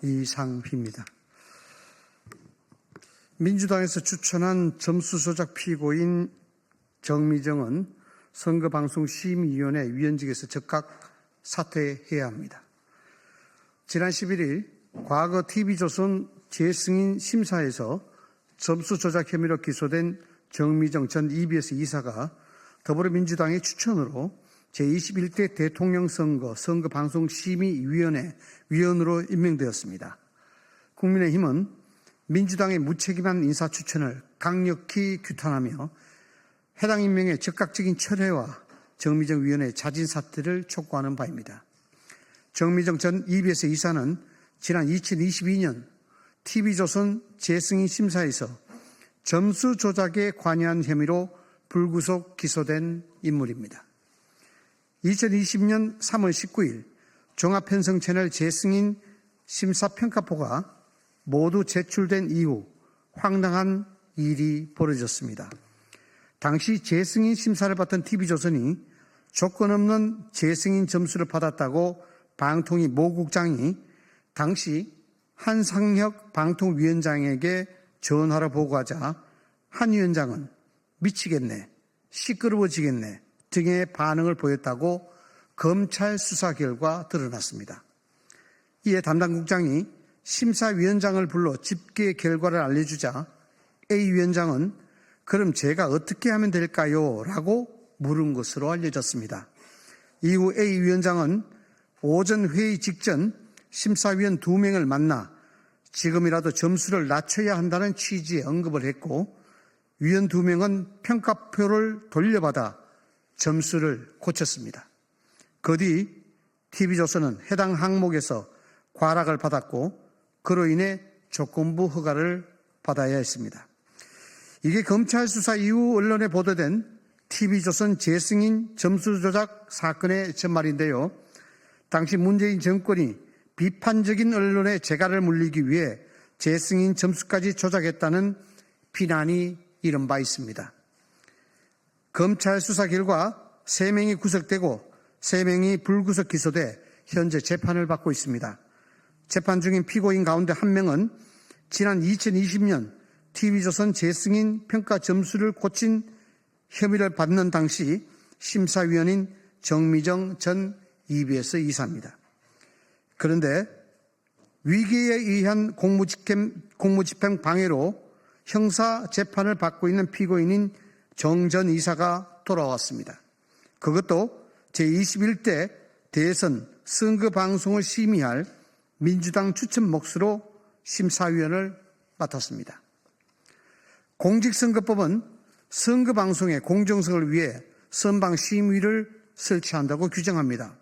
이상휘입니다. 민주당에서 추천한 점수 조작 피고인 정미정은 선거방송심의위원회 위원직에서 즉각 사퇴해야 합니다. 지난 11일 과거 TV조선 재승인 심사에서 점수 조작 혐의로 기소된 정미정 전 EBS 이사가 더불어민주당의 추천으로 제21대 대통령 선거방송심의위원회 위원으로 임명되었습니다. 국민의힘은 민주당의 무책임한 인사 추천을 강력히 규탄하며 해당 임명의 즉각적인 철회와 정미정 위원의 자진 사퇴를 촉구하는 바입니다. 정미정 전 EBS 이사는 지난 2022년 TV조선 재승인 심사에서 점수 조작에 관여한 혐의로 불구속 기소된 인물입니다. 2020년 3월 19일 종합편성채널 재승인 심사평가표가 모두 제출된 이후 황당한 일이 벌어졌습니다. 당시 재승인 심사를 받던 TV조선이 조건 없는 재승인 점수를 받았다고 방통위 모 국장이 당시 한상혁 방통위원장에게 전화로 보고하자 한 위원장은 미치겠네, 시끄러워지겠네 등의 반응을 보였다고 검찰 수사 결과 드러났습니다. 이에 담당 국장이 심사위원장을 불러 집계 결과를 알려주자 A 위원장은 그럼 제가 어떻게 하면 될까요? 라고 물은 것으로 알려졌습니다. 이후 A 위원장은 오전 회의 직전 심사위원 2명을 만나 지금이라도 점수를 낮춰야 한다는 취지의 언급을 했고 위원 2명은 평가표를 돌려받아 점수를 고쳤습니다. 그 뒤 TV조선은 해당 항목에서 과락을 받았고 그로 인해 조건부 허가를 받아야 했습니다. 이게 검찰 수사 이후 언론에 보도된 TV조선 재승인 점수 조작 사건의 전말인데요. 당시 문재인 정권이 비판적인 언론의 재갈을 물리기 위해 재승인 점수까지 조작했다는 비난이 이른 바 있습니다. 검찰 수사 결과 3명이 구속되고 3명이 불구속 기소돼 현재 재판을 받고 있습니다. 재판 중인 피고인 가운데 1명은 지난 2020년 TV조선 재승인 평가 점수를 고친 혐의를 받는 당시 심사위원인 정미정 전 EBS 이사입니다. 그런데 위기에 의한 공무집행 방해로 형사 재판을 받고 있는 피고인인 정 전 이사가 돌아왔습니다. 그것도 제21대 대선 선거방송을 심의할 민주당 추천 몫으로 심사위원을 맡았습니다. 공직선거법은 선거방송의 공정성을 위해 선방심의를 설치한다고 규정합니다.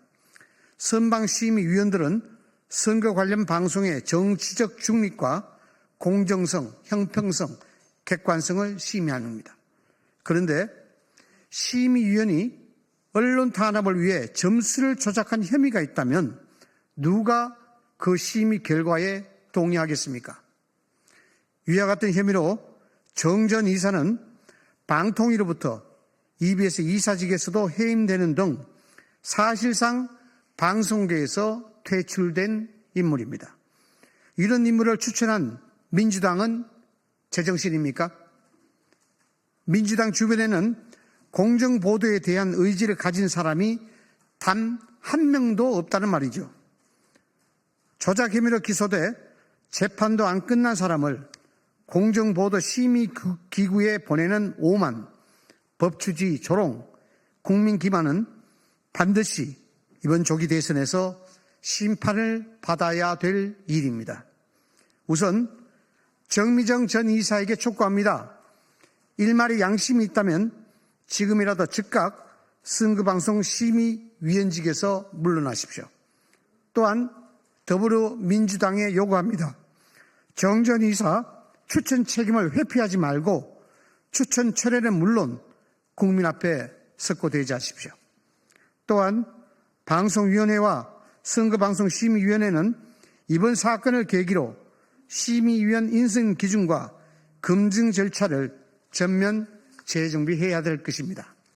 선방심의위원들은 선거 관련 방송의 정치적 중립과 공정성, 형평성, 객관성을 심의합니다. 그런데 심의위원이 언론 탄압을 위해 점수를 조작한 혐의가 있다면 누가 그 심의 결과에 동의하겠습니까? 위와 같은 혐의로 정 전 이사는 방통위로부터 EBS 이사직에서도 해임되는 등 사실상 방송계에서 퇴출된 인물입니다. 이런 인물을 추천한 민주당은 제정신입니까? 민주당 주변에는 공정보도에 대한 의지를 가진 사람이 단 한 명도 없다는 말이죠. 조작 혐의로 기소돼 재판도 안 끝난 사람을 공정보도 심의기구에 보내는 오만, 법추지 조롱, 국민 기만은 반드시 이번 조기 대선에서 심판을 받아야 될 일입니다. 우선 정미정 전 이사에게 촉구합니다. 일말의 양심이 있다면 지금이라도 즉각 선거방송 심의위원직에서 물러나십시오. 또한 더불어민주당에 요구합니다. 정 전 이사 추천 책임을 회피하지 말고 추천 철회는 물론 국민 앞에 섰고 대지하십시오. 또한 방송위원회와 선거방송심의위원회는 이번 사건을 계기로 심의위원 인선 기준과 검증 절차를 전면 재정비해야 될 것입니다.